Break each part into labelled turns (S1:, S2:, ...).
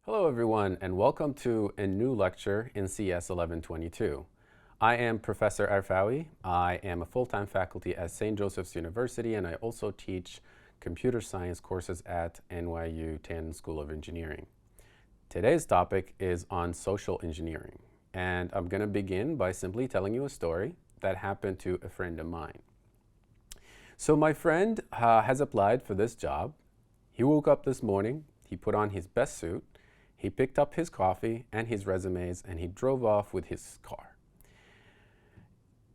S1: Hello everyone, and welcome to a new lecture in CS 1122. I am Professor Arfawi. I am a full-time faculty at St. Joseph's University, and I also teach computer science courses at NYU Tandon School of Engineering. Today's topic is on social engineering, and I'm going to begin by simply telling you a story that happened to a friend of mine. So my friend has applied for this job. He woke up this morning, he put on his best suit, he picked up his coffee and his resumes, and he drove off with his car.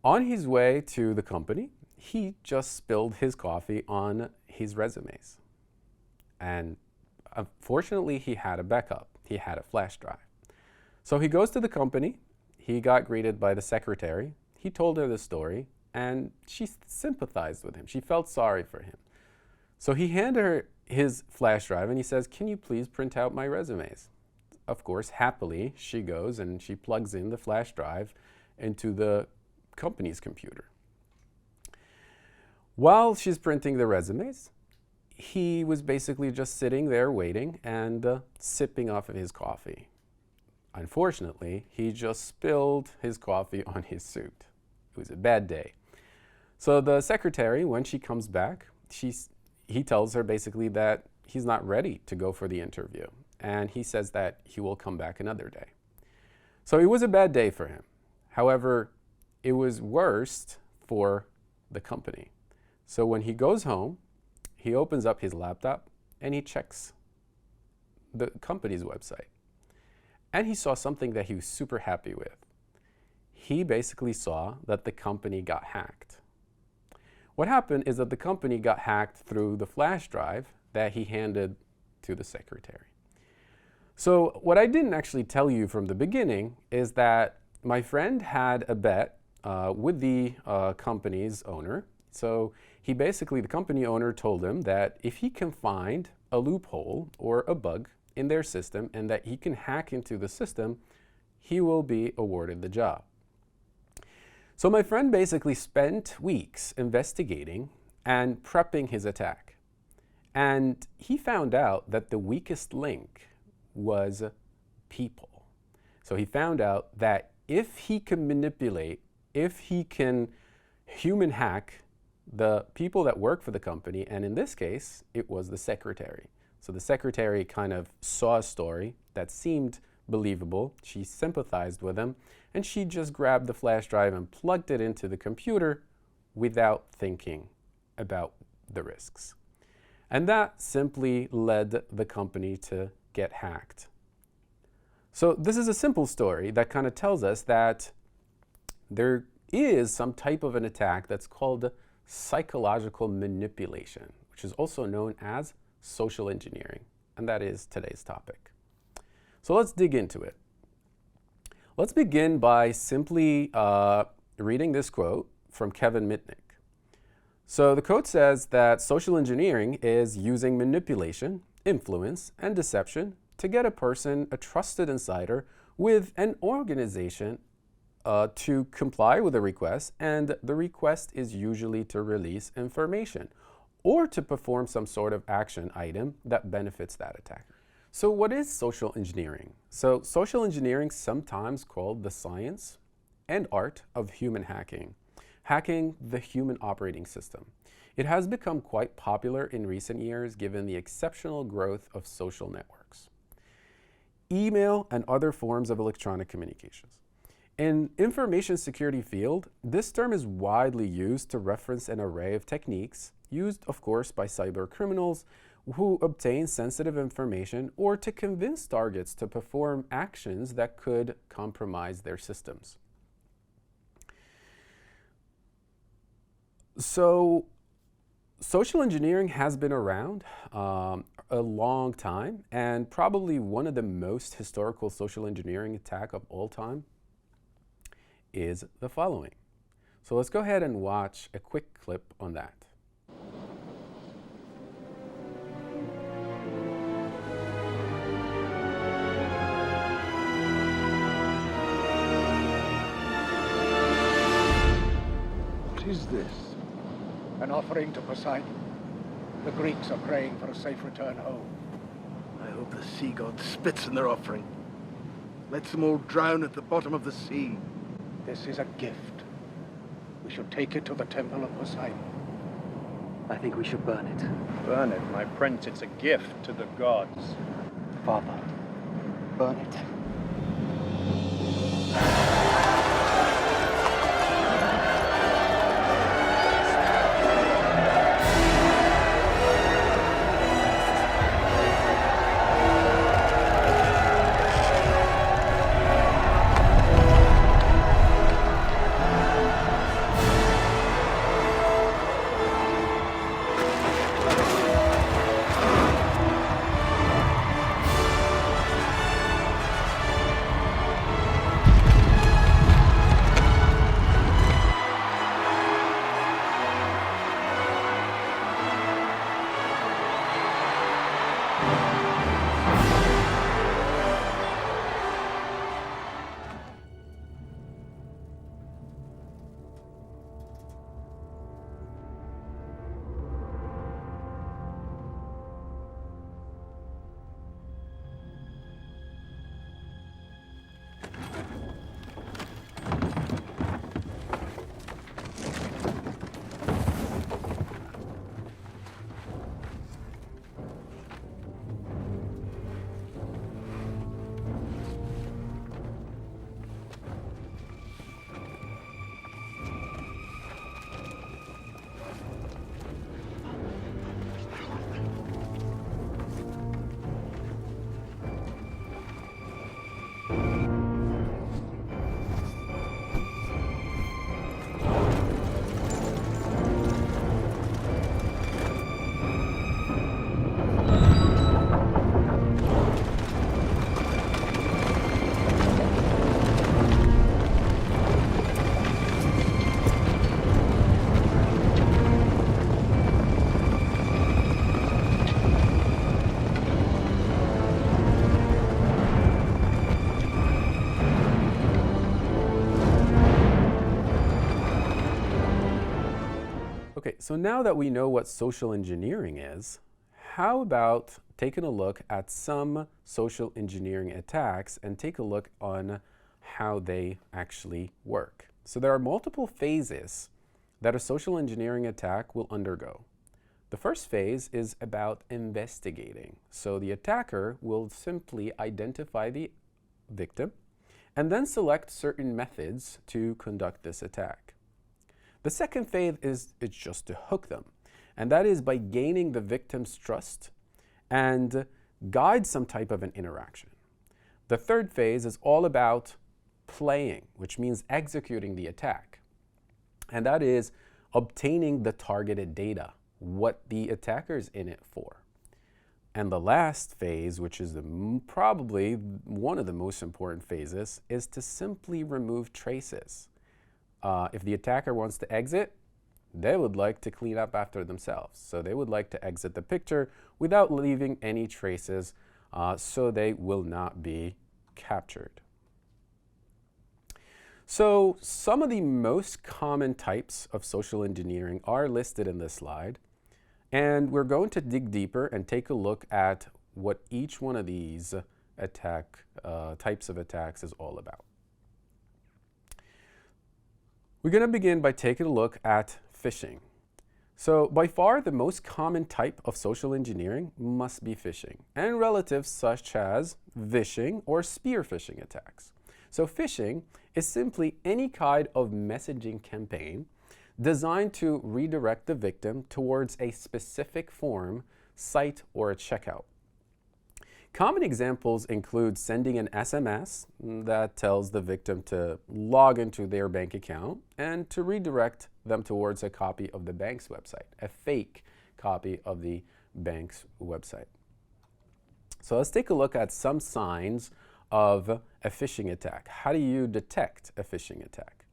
S1: On his way to the company, he just spilled his coffee on his resumes. And unfortunately, he had a backup. He had a flash drive. So he goes to the company. He got greeted by the secretary. He told her the story, and she sympathized with him. She felt sorry for him. So he handed her his flash drive, and he says, "Can you please print out my resumes?" Of course, happily, she goes and she plugs in the flash drive into the company's computer. While she's printing the resumes, he was basically just sitting there waiting and sipping off of his coffee. Unfortunately, he just spilled his coffee on his suit. It was a bad day. So the secretary, when she comes back, he tells her basically that he's not ready to go for the interview. And he says that he will come back another day. So it was a bad day for him. However, it was worse for the company. So when he goes home, he opens up his laptop and he checks the company's website. And he saw something that he was super happy with. He basically saw that the company got hacked. What happened is that the company got hacked through the flash drive that he handed to the secretary. So what I didn't actually tell you from the beginning is that my friend had a bet with the company's owner. So the company owner told him that if he can find a loophole or a bug in their system and that he can hack into the system, he will be awarded the job. So my friend basically spent weeks investigating and prepping his attack. And he found out that the weakest link was people. So he found out that if he can manipulate, if he can human hack the people that work for the company, and in this case, it was the secretary. So the secretary kind of saw a story that seemed believable. She sympathized with him, and she just grabbed the flash drive and plugged it into the computer without thinking about the risks. And that simply led the company to get hacked. So this is a simple story that kind of tells us that there is some type of an attack that's called psychological manipulation, which is also known as social engineering. And that is today's topic. So let's dig into it. Let's begin by simply reading this quote from Kevin Mitnick. So the quote says that social engineering is using manipulation, influence, and deception to get a person, a trusted insider, with an organization to comply with a request, and the request is usually to release information or to perform some sort of action item that benefits that attacker. So what is social engineering? So social engineering, sometimes called the science and art of human hacking the human operating system. It has become quite popular in recent years given the exceptional growth of social networks, email, and other forms of electronic communications. In information security field, this term is widely used to reference an array of techniques used, of course, by cyber criminals who obtain sensitive information or to convince targets to perform actions that could compromise their systems. So social engineering has been around a long time, and probably one of the most historical social engineering attack of all time is the following. So let's go ahead and watch a quick clip on that.
S2: What is this?
S3: An offering to Poseidon. The Greeks are praying for a safe return home.
S2: I hope The sea god spits in their offering. Lets them all drown at the bottom of the sea.
S3: This is a gift. We should take it to the temple of Poseidon.
S4: I think we should burn it.
S3: Burn it, my prince. It's a gift to the gods.
S4: Father, burn it.
S1: Okay, so now that we know what social engineering is, how about taking a look at some social engineering attacks and take a look on how they actually work. So there are multiple phases that a social engineering attack will undergo. The first phase is about investigating. So the attacker will simply identify the victim and then select certain methods to conduct this attack. The second phase is just to hook them, and that is by gaining the victim's trust and guide some type of an interaction. The third phase is all about playing, which means executing the attack, and that is obtaining the targeted data, what the attacker's in it for. And the last phase, which is probably one of the most important phases, is to simply remove traces. If the attacker wants to exit, they would like to clean up after themselves. So they would like to exit the picture without leaving any traces, so they will not be captured. So some of the most common types of social engineering are listed in this slide. And we're going to dig deeper and take a look at what each one of these types of attacks is all about. We're going to begin by taking a look at phishing. So by far the most common type of social engineering must be phishing, and relatives such as vishing or spear phishing attacks. So phishing is simply any kind of messaging campaign designed to redirect the victim towards a specific form, site, or a checkout. Common examples include sending an SMS that tells the victim to log into their bank account and to redirect them towards a copy of the bank's website, a fake copy of the bank's website. So let's take a look at some signs of a phishing attack. How do you detect a phishing attack?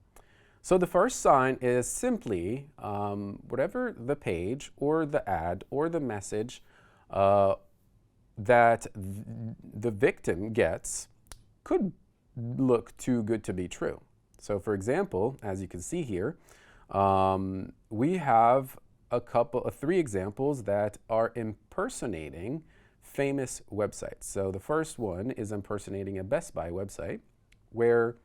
S1: So the first sign is simply whatever the page or the ad or the message that the victim gets could look too good to be true. So for example, as you can see here, we have three examples that are impersonating famous websites. So the first one is impersonating a Best Buy website where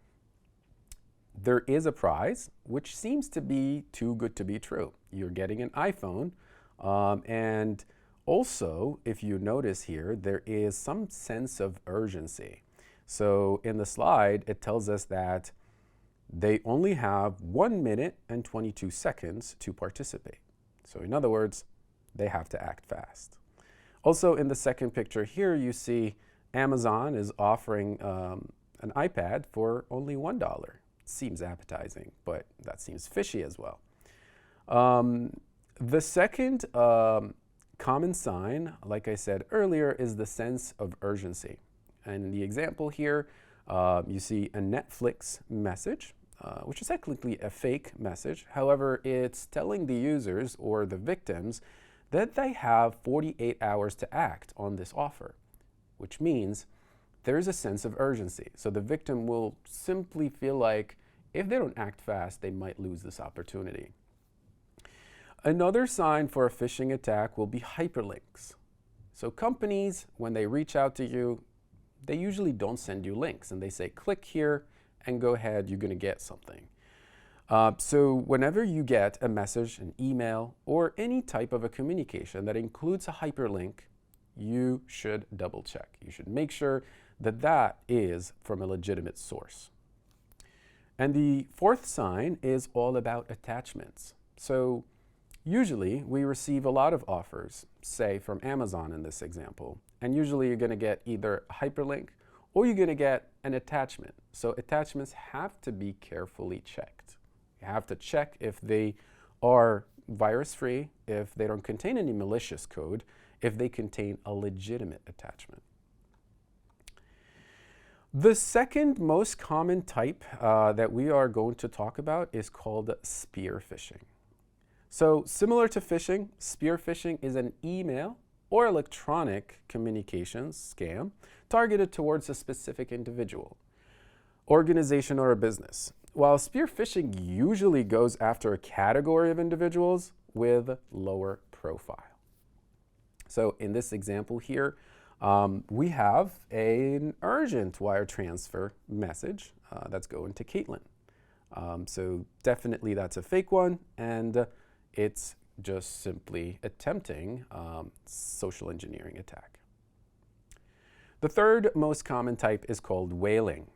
S1: there is a prize which seems to be too good to be true. You're getting an iPhone, and also, if you notice here, there is some sense of urgency. So in the slide, it tells us that they only have 1 minute and 22 seconds to participate. So in other words, they have to act fast. Also in the second picture here, you see Amazon is offering an iPad for only $1. Seems appetizing, but that seems fishy as well. The second common sign, like I said earlier, is the sense of urgency. And in the example here, you see a Netflix message, which is technically a fake message. However, it's telling the users or the victims that they have 48 hours to act on this offer, which means there's a sense of urgency. So the victim will simply feel like if they don't act fast, they might lose this opportunity. Another sign for a phishing attack will be hyperlinks. So companies, when they reach out to you, they usually don't send you links and they say, click here and go ahead, you're gonna get something. So whenever you get a message, an email, or any type of a communication that includes a hyperlink, you should double check. You should make sure that that is from a legitimate source. And the fourth sign is all about attachments. So usually we receive a lot of offers, say from Amazon in this example, and usually you're gonna get either a hyperlink or you're gonna get an attachment. So attachments have to be carefully checked. You have to check if they are virus-free, if they don't contain any malicious code, if they contain a legitimate attachment. The second most common type that we are going to talk about is called spear phishing. So similar to phishing, spear phishing is an email or electronic communications scam targeted towards a specific individual, organization, or a business. While spear phishing usually goes after a category of individuals with lower profile. So in this example here, we have an urgent wire transfer message that's going to Caitlin. So definitely that's a fake one, and it's just simply attempting social engineering attack. The third most common type is called whaling.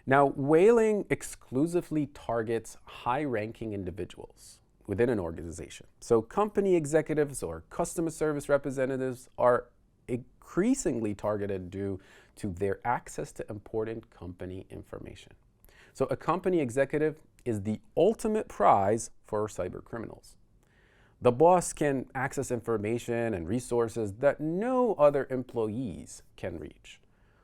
S1: Now, whaling exclusively targets high-ranking individuals within an organization. So company executives or customer service representatives are increasingly targeted due to their access to important company information. So a company executive is the ultimate prize for cyber criminals. The boss can access information and resources that no other employees can reach.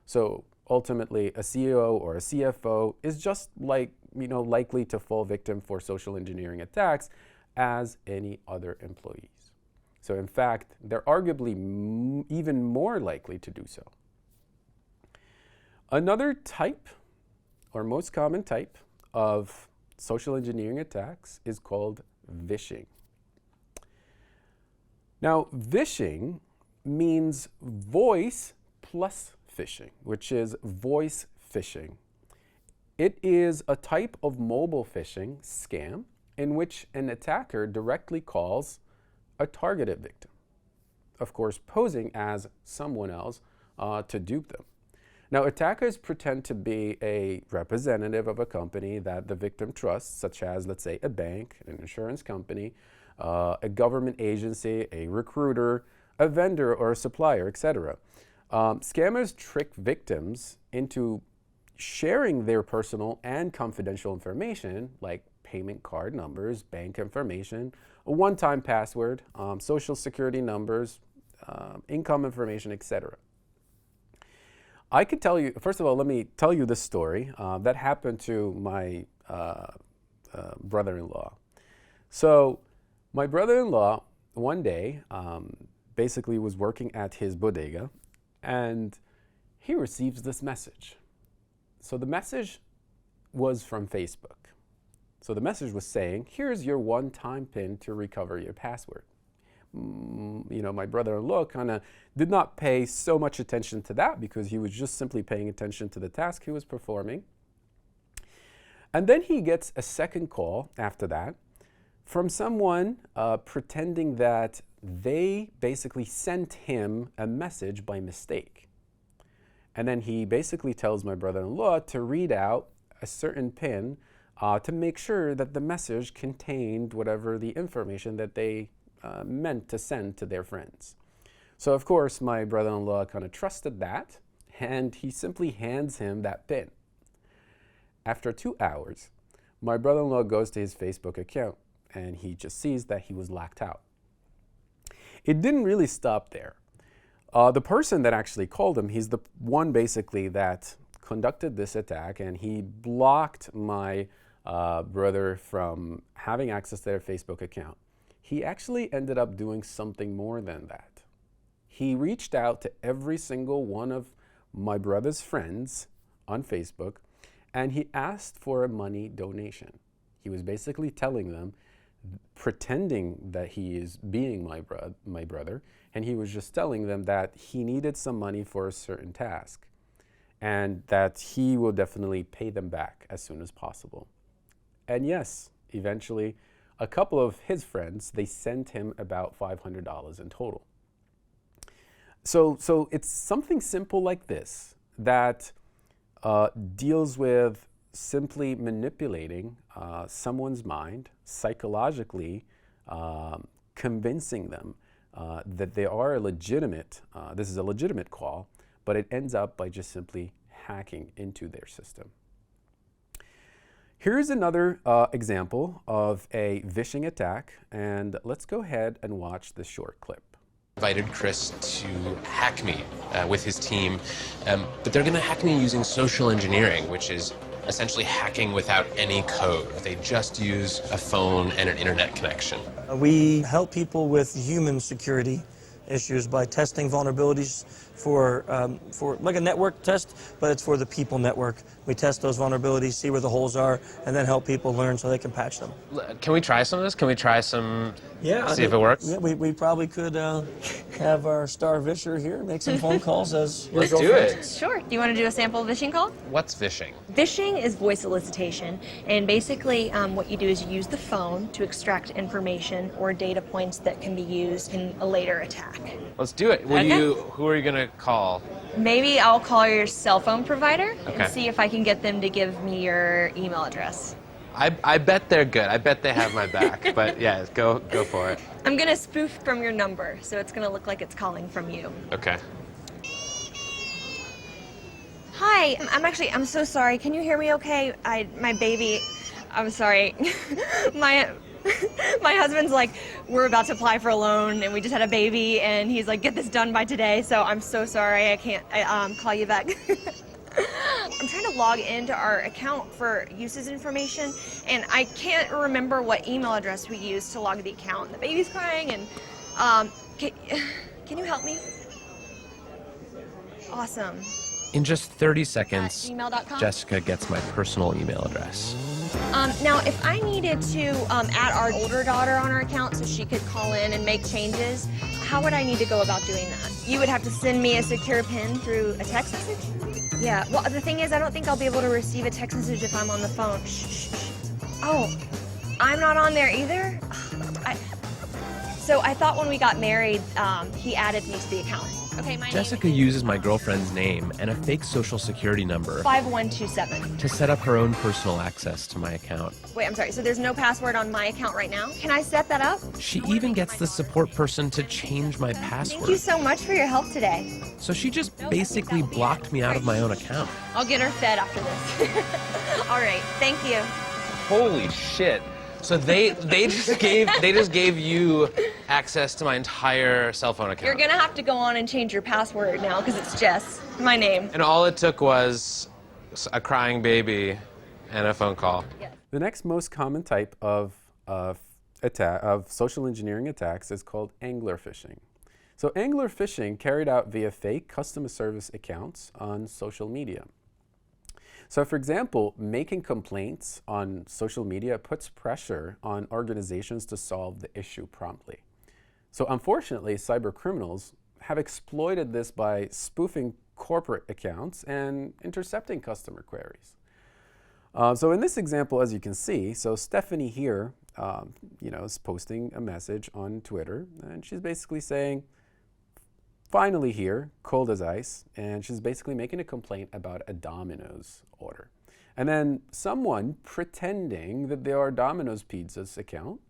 S1: So ultimately, a CEO or a CFO is just likely to fall victim for social engineering attacks as any other employees. So in fact, they're arguably even more likely to do so. Another type, or most common type, of social engineering attacks is called phishing. Now, phishing means voice plus phishing, which is voice phishing. It is a type of mobile phishing scam in which an attacker directly calls a targeted victim, of course posing as someone else to dupe them. Now, attackers pretend to be a representative of a company that the victim trusts, such as, let's say, a bank, an insurance company, a government agency, a recruiter, a vendor or a supplier, etc. Scammers trick victims into sharing their personal and confidential information, like payment card numbers, bank information, a one-time password, social security numbers, income information, etc. I could tell you, first of all, let me tell you this story that happened to my brother-in-law. So my brother-in-law one day basically was working at his bodega, and he receives this message. So the message was from Facebook. So the message was saying, here's your one-time PIN to recover your password. my brother-in-law kind of did not pay so much attention to that because he was just simply paying attention to the task he was performing. And then he gets a second call after that from someone pretending that they basically sent him a message by mistake. And then he basically tells my brother-in-law to read out a certain PIN to make sure that the message contained whatever the information that they meant to send to their friends. So of course, my brother-in-law kind of trusted that, and he simply hands him that PIN. After 2 hours, my brother-in-law goes to his Facebook account, and he just sees that he was locked out. It didn't really stop there. The person that actually called him, he's the one basically that conducted this attack, and he blocked my brother from having access to their Facebook account. He actually ended up doing something more than that. He reached out to every single one of my brother's friends on Facebook, and he asked for a money donation. He was basically telling them, pretending that he is being my brother, and he was just telling them that he needed some money for a certain task, and that he will definitely pay them back as soon as possible. And yes, eventually, a couple of his friends, they sent him about $500 in total. So it's something simple like this that deals with simply manipulating someone's mind, psychologically convincing them that they are this is a legitimate call, but it ends up by just simply hacking into their system. Here's another example of a phishing attack, and let's go ahead and watch this short clip.
S5: Invited Chris to hack me with his team, but they're going to hack me using social engineering, which is essentially hacking without any code. They just use a phone and an internet connection.
S6: We help people with human security issues by testing vulnerabilities for like a network test, but it's for the people network. We test those vulnerabilities, see where the holes are, and then help people learn so they can patch them.
S5: Can we try some of this? Can we try some, see if it works?
S6: Yeah, we probably could have our star visher here make some phone calls as your
S5: Let's do
S6: girlfriend.
S5: it.
S7: Sure. Do you want to do a sample phishing call?
S5: What's phishing?
S7: Phishing is voice solicitation, and basically what you do is you use the phone to extract information or data points that can be used in a later attack.
S5: Let's do it.
S7: Okay.
S5: Who are you going to call?
S7: Maybe I'll call your cell phone provider
S5: Okay.
S7: and see if I can get them to give me your email address.
S5: I bet they're good. I bet they have my back. But yeah, go for it.
S7: I'm going to spoof from your number, so it's going to look like it's calling from you.
S5: Okay.
S7: Hi, I'm so sorry. Can you hear me okay? My baby, I'm sorry. My husband's like, we're about to apply for a loan and we just had a baby and he's like, get this done by today. So I'm so sorry. I can't call you back. I'm trying to log into our account for uses information and I can't remember what email address we used to log the account. The baby's crying and can you help me? Awesome.
S5: In just 30 seconds,
S7: gmail.com?
S5: Jessica gets my personal email address.
S7: Now, if I needed to add our older daughter on our account so she could call in and make changes, how would I need to go about doing that? You would have to send me a secure PIN through a text message? Yeah, well, the thing is, I don't think I'll be able to receive a text message if I'm on the phone. Shh. Oh, I'm not on there either? So I thought when we got married, he added me to the account. Okay, my
S5: Jessica
S7: name
S5: uses my girlfriend's name and a fake social security number
S7: is 5127.
S5: to set up her own personal access to my account.
S7: Wait, I'm sorry, so there's no password on my account right now? Can I set that up?
S5: She even gets the support person to change my password.
S7: Thank you so much for your help today.
S5: So she just basically blocked me out of my own account.
S7: I'll get her fed after this. All right, thank you.
S5: Holy shit. So they just gave you access to my entire cell phone account.
S7: You're gonna have to go on and change your password now because it's Jess, my name.
S5: And all it took was a crying baby and a phone call.
S1: The next most common type of social engineering attacks is called angler phishing. So angler phishing carried out via fake customer service accounts on social media. So for example, making complaints on social media puts pressure on organizations to solve the issue promptly. So unfortunately, cyber criminals have exploited this by spoofing corporate accounts and intercepting customer queries. So in this example, as you can see, so Stephanie here, is posting a message on Twitter, and she's basically saying, finally here, cold as ice, and she's basically making a complaint about a Domino's order. And then someone pretending that they are Domino's Pizza's account,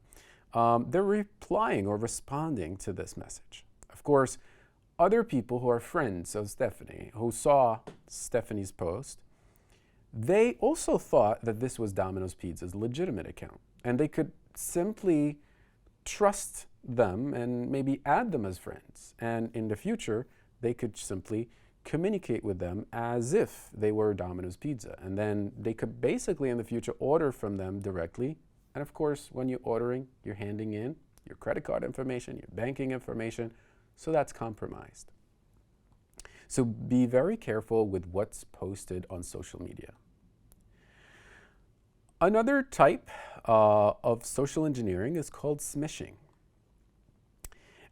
S1: they're replying or responding to this message. Of course, other people who are friends of Stephanie, who saw Stephanie's post, they also thought that this was Domino's Pizza's legitimate account, and they could simply trust them and maybe add them as friends. And in the future, they could simply communicate with them as if they were Domino's Pizza. And then they could basically in the future order from them directly. And of course, when you're ordering, you're handing in your credit card information, your banking information, so that's compromised. So be very careful with what's posted on social media. Another type of social engineering is called smishing.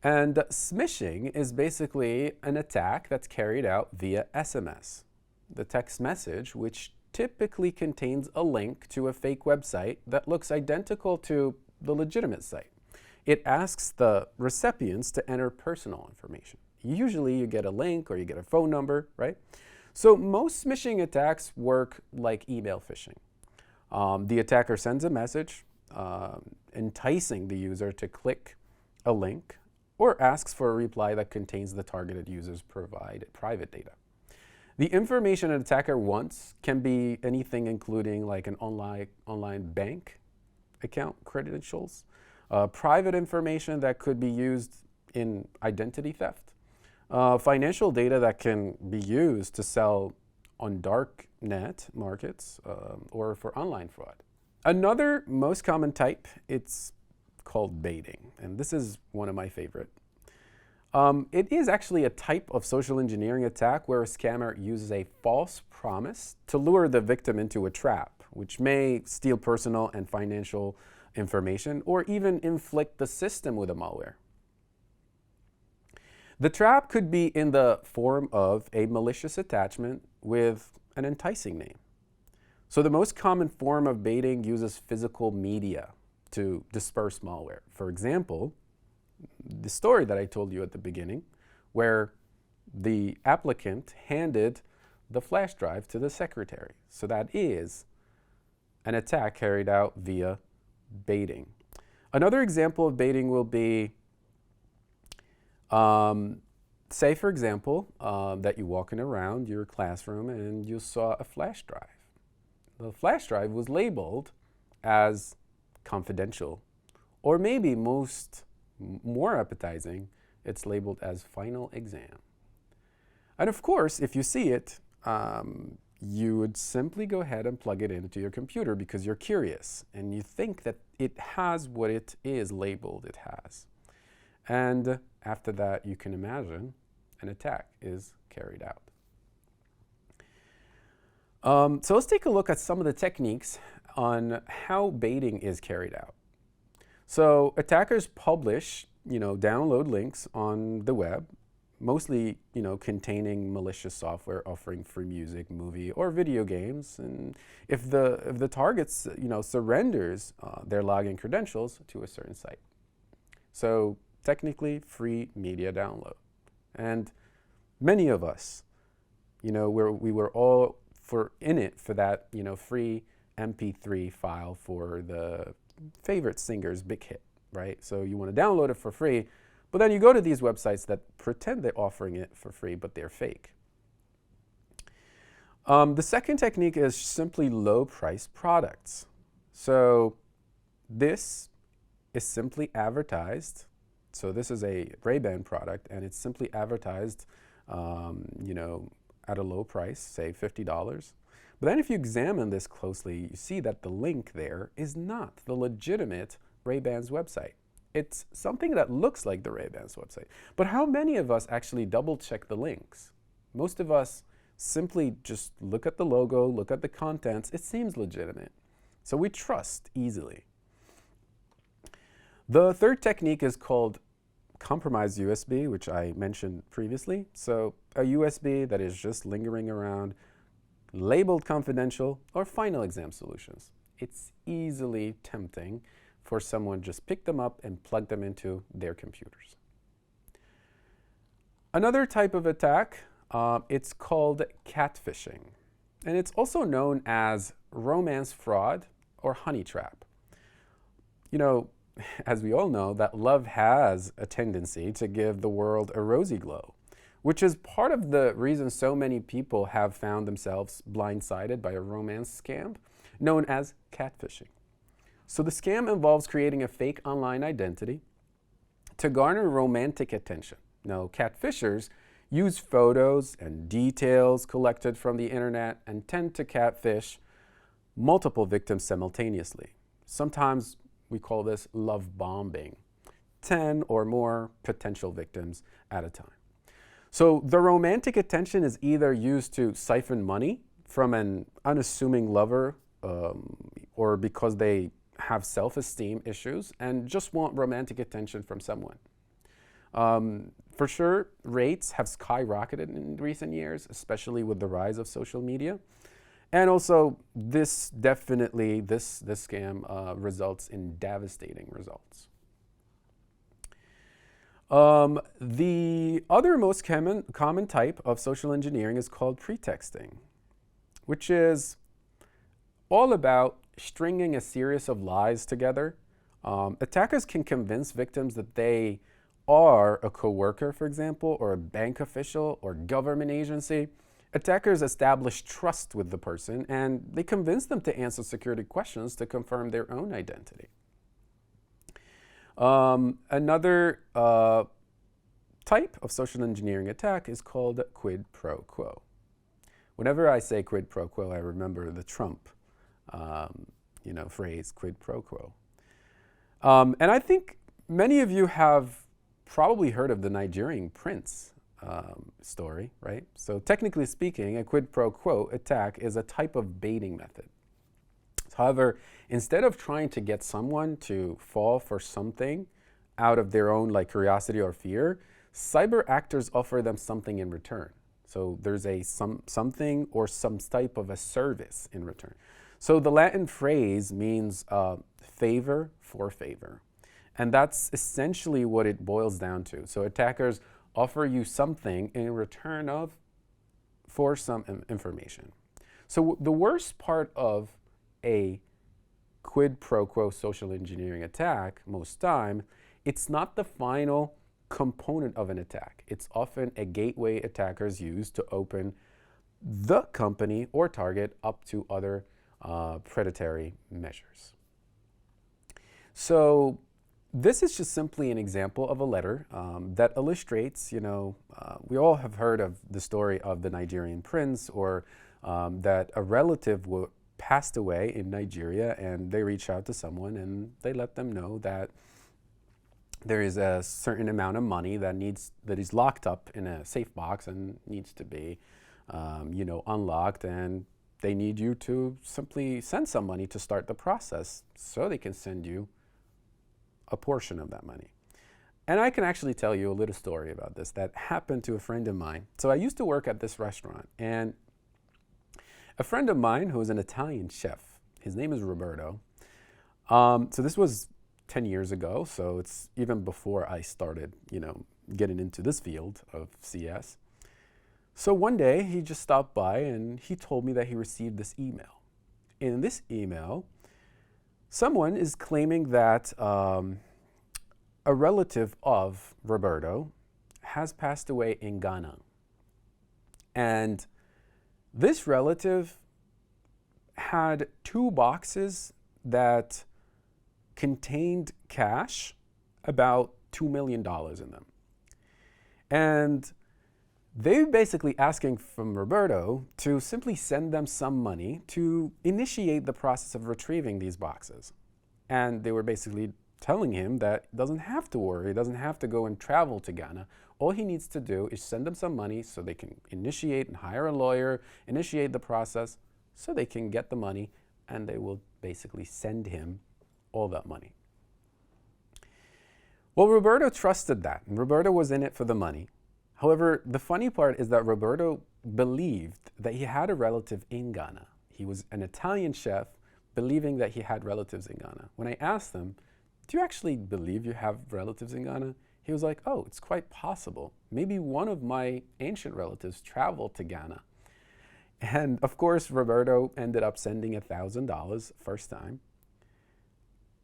S1: And smishing is basically an attack that's carried out via SMS, the text message, which typically contains a link to a fake website that looks identical to the legitimate site. It asks the recipients to enter personal information. Usually you get a link or you get a phone number, right? So most smishing attacks work like email phishing. The attacker sends a message enticing the user to click a link or asks for a reply that contains the targeted user's private data. The information an attacker wants can be anything including like an online bank account credentials, private information that could be used in identity theft, financial data that can be used to sell on dark net markets or for online fraud. Another most common type, it's called baiting, and this is one of my favorite. It is actually a type of social engineering attack where a scammer uses a false promise to lure the victim into a trap, which may steal personal and financial information or even inflict the system with a malware. The trap could be in the form of a malicious attachment with an enticing name. So the most common form of baiting uses physical media to disperse malware. For example, the story that I told you at the beginning, where the applicant handed the flash drive to the secretary. So that is an attack carried out via baiting. Another example of baiting will be, say for example, that you're walking around your classroom and you saw a flash drive. The flash drive was labeled as confidential, or maybe more appetizing, it's labeled as final exam. And of course, if you see it, you would simply go ahead and plug it into your computer because you're curious and you think that it has what it is labeled it has. And after that, you can imagine an attack is carried out. So let's take a look at some of the techniques on how baiting is carried out. So attackers publish, download links on the web, mostly, containing malicious software offering free music, movie, or video games. And if the targets, surrenders their login credentials to a certain site. So technically free media download. And many of us, we were all in it for that, free MP3 file for the favorite singer's big hit, right? So you want to download it for free, but then you go to these websites that pretend they're offering it for free, but they're fake. The second technique is simply low-priced products. So this is simply advertised. So this is a Ray-Ban product, and it's simply advertised, at a low price, say $50. But then if you examine this closely, you see that the link there is not the legitimate Ray-Ban's website. It's something that looks like the Ray-Ban's website. But how many of us actually double check the links? Most of us simply just look at the logo, look at the contents. It seems legitimate. So we trust easily. The third technique is called compromised USB, which I mentioned previously. So a USB that is just lingering around, labeled confidential, or final exam solutions. It's easily tempting for someone just pick them up and plug them into their computers. Another type of attack, it's called catfishing. And it's also known as romance fraud or honey trap. You know, as we all know, that love has a tendency to give the world a rosy glow, which is part of the reason so many people have found themselves blindsided by a romance scam known as catfishing. So the scam involves creating a fake online identity to garner romantic attention. Now, catfishers use photos and details collected from the internet and tend to catfish multiple victims simultaneously. Sometimes we call this love bombing, 10 or more potential victims at a time. So the romantic attention is either used to siphon money from an unassuming lover or because they have self-esteem issues and just want romantic attention from someone. For sure, rates have skyrocketed in recent years, especially with the rise of social media. And also, this scam results in devastating results. The other most common type of social engineering is called pretexting, which is all about stringing a series of lies together. Attackers can convince victims that they are a coworker, for example, or a bank official or government agency. Attackers establish trust with the person and they convince them to answer security questions to confirm their own identity. Another type of social engineering attack is called quid pro quo. Whenever I say quid pro quo, I remember the Trump phrase, quid pro quo. And I think many of you have probably heard of the Nigerian prince story, right? So technically speaking, a quid pro quo attack is a type of baiting method. However, instead of trying to get someone to fall for something out of their own curiosity or fear, cyber actors offer them something in return. So there's something or some type of a service in return. So the Latin phrase means favor for favor. And that's essentially what it boils down to. So attackers offer you something in return for some information. So the worst part of a quid pro quo social engineering attack, most time, it's not the final component of an attack. It's often a gateway attackers use to open the company or target up to other predatory measures. So this is just simply an example of a letter that illustrates, we all have heard of the story of the Nigerian prince or that a relative passed away in Nigeria and they reach out to someone and they let them know that there is a certain amount of money that is locked up in a safe box and needs to be, unlocked, and they need you to simply send some money to start the process so they can send you a portion of that money. And I can actually tell you a little story about this that happened to a friend of mine. So I used to work at this restaurant, and a friend of mine who is an Italian chef, his name is Roberto. So this was 10 years ago, so it's even before I started, getting into this field of CS. So one day he just stopped by and he told me that he received this email. In this email, someone is claiming that a relative of Roberto has passed away in Ghana. And this relative had 2 boxes that contained cash, about $2 million in them. And they're basically asking from Roberto to simply send them some money to initiate the process of retrieving these boxes. And they were basically telling him that he doesn't have to worry, he doesn't have to go and travel to Ghana. All he needs to do is send them some money so they can initiate and hire a lawyer, initiate the process so they can get the money, and they will basically send him all that money. Well, Roberto trusted that, and Roberto was in it for the money. However, the funny part is that Roberto believed that he had a relative in Ghana. He was an Italian chef believing that he had relatives in Ghana. When I asked him, do you actually believe you have relatives in Ghana? He was like, oh, it's quite possible. Maybe one of my ancient relatives traveled to Ghana. And of course, Roberto ended up sending $1,000 first time.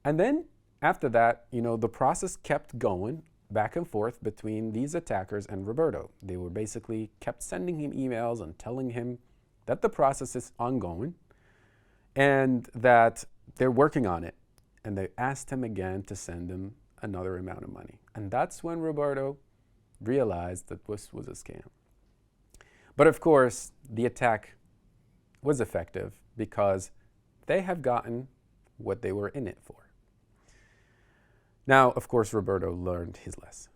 S1: And then after that, the process kept going back and forth between these attackers and Roberto. They were basically kept sending him emails and telling him that the process is ongoing and that they're working on it. And they asked him again to send him another amount of money. And that's when Roberto realized that this was a scam. But of course, the attack was effective because they have gotten what they were in it for. Now, of course, Roberto learned his lesson.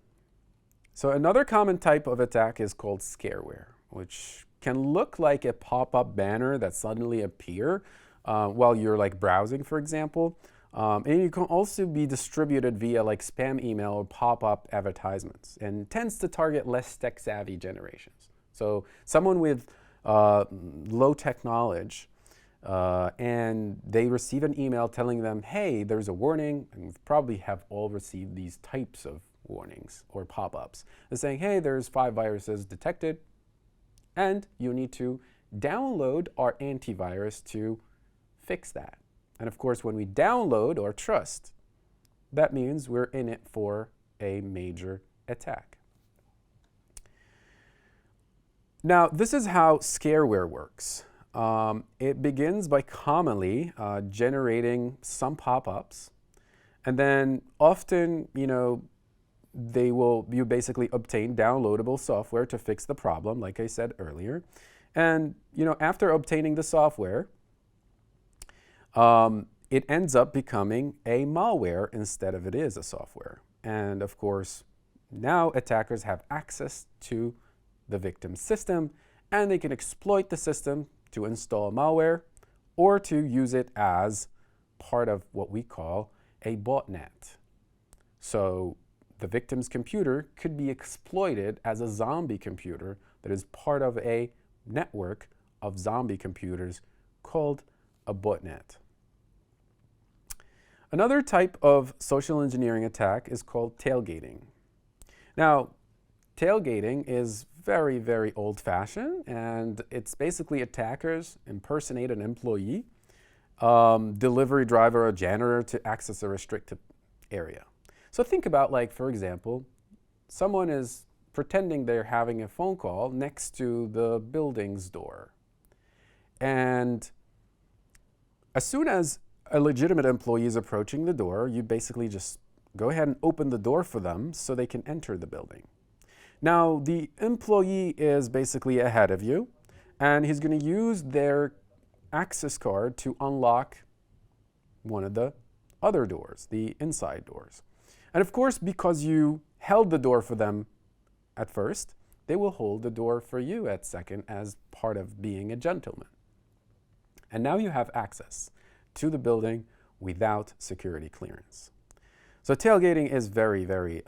S1: So another common type of attack is called scareware, which can look like a pop-up banner that suddenly appear while you're like browsing, for example. And it can also be distributed via like spam email or pop-up advertisements and tends to target less tech-savvy generations. So someone with low-tech knowledge and they receive an email telling them, hey, there's a warning, and we probably have all received these types of warnings or pop-ups. They're saying, hey, there's 5 viruses detected, and you need to download our antivirus to fix that. And of course, when we download or trust, that means we're in it for a major attack. Now, this is how scareware works. It begins by commonly generating some pop-ups, and then often, you basically obtain downloadable software to fix the problem, like I said earlier. And after obtaining the software, it ends up becoming a malware instead of it is a software. And of course, now attackers have access to the victim's system, and they can exploit the system to install malware or to use it as part of what we call a botnet. So the victim's computer could be exploited as a zombie computer that is part of a network of zombie computers called a botnet. Another type of social engineering attack is called tailgating. Now, tailgating is very, very old-fashioned, and it's basically attackers impersonate an employee, delivery driver, or janitor to access a restricted area. So think about, like, for example, someone is pretending they're having a phone call next to the building's door. And as soon as a legitimate employee is approaching the door, you basically just go ahead and open the door for them so they can enter the building. Now, the employee is basically ahead of you, and he's going to use their access card to unlock one of the other doors, the inside doors. And of course, because you held the door for them at first, they will hold the door for you at second as part of being a gentleman. And now you have access to the building without security clearance. So tailgating is very, very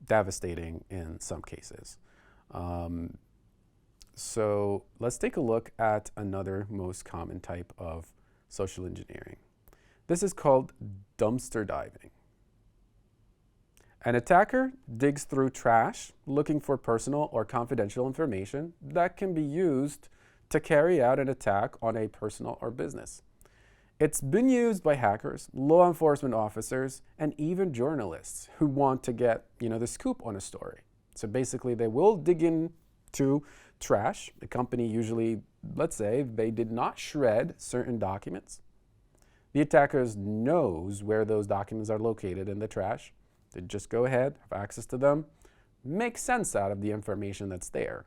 S1: devastating in some cases. So let's take a look at another most common type of social engineering. This is called dumpster diving. An attacker digs through trash looking for personal or confidential information that can be used to carry out an attack on a person or business. It's been used by hackers, law enforcement officers, and even journalists who want to get, the scoop on a story. So basically, they will dig into trash. The company usually, let's say, they did not shred certain documents. The attackers knows where those documents are located in the trash. They just go ahead, have access to them, make sense out of the information that's there,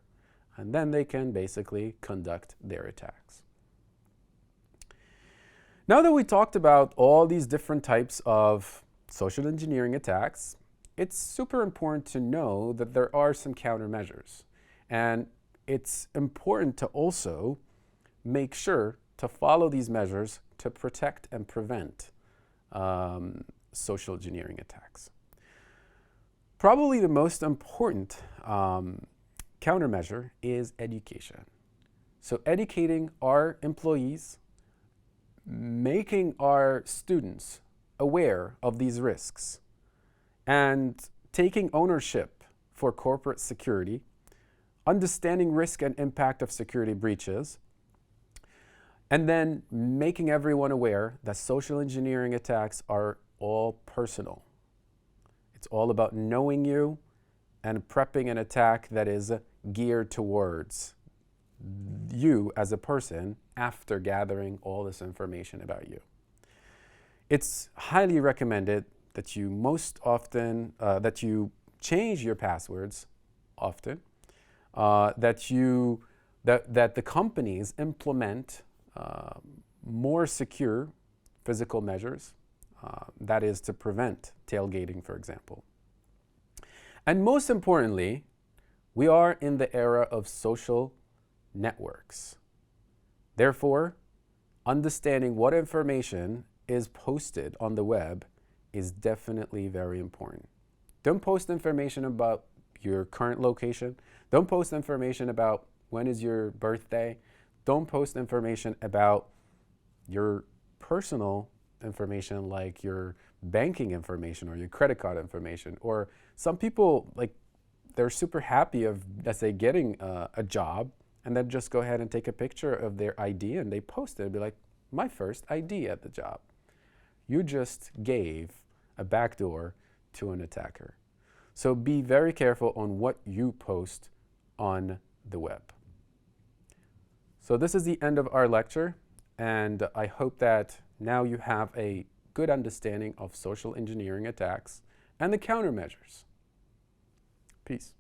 S1: and then they can basically conduct their attacks. Now that we talked about all these different types of social engineering attacks, it's super important to know that there are some countermeasures. And it's important to also make sure to follow these measures to protect and prevent social engineering attacks. Probably the most important countermeasure is education. So educating our employees, making our students aware of these risks, and taking ownership for corporate security, understanding risk and impact of security breaches, and then making everyone aware that social engineering attacks are all personal. It's all about knowing you and prepping an attack that is geared towards you as a person after gathering all this information about you. It's highly recommended that you that you change your passwords often, that the companies implement more secure physical measures, that is to prevent tailgating, for example. And most importantly, we are in the era of social networks. Therefore, understanding what information is posted on the web is definitely very important. Don't post information about your current location. Don't post information about when is your birthday. Don't post information about your personal information like your banking information or your credit card information. Or some people, like, they're super happy of, let's say, getting a job, and then just go ahead and take a picture of their ID and they post it and be like, my first ID at the job. You just gave a backdoor to an attacker. So be very careful on what you post on the web. So this is the end of our lecture, and I hope that now you have a good understanding of social engineering attacks and the countermeasures. Peace.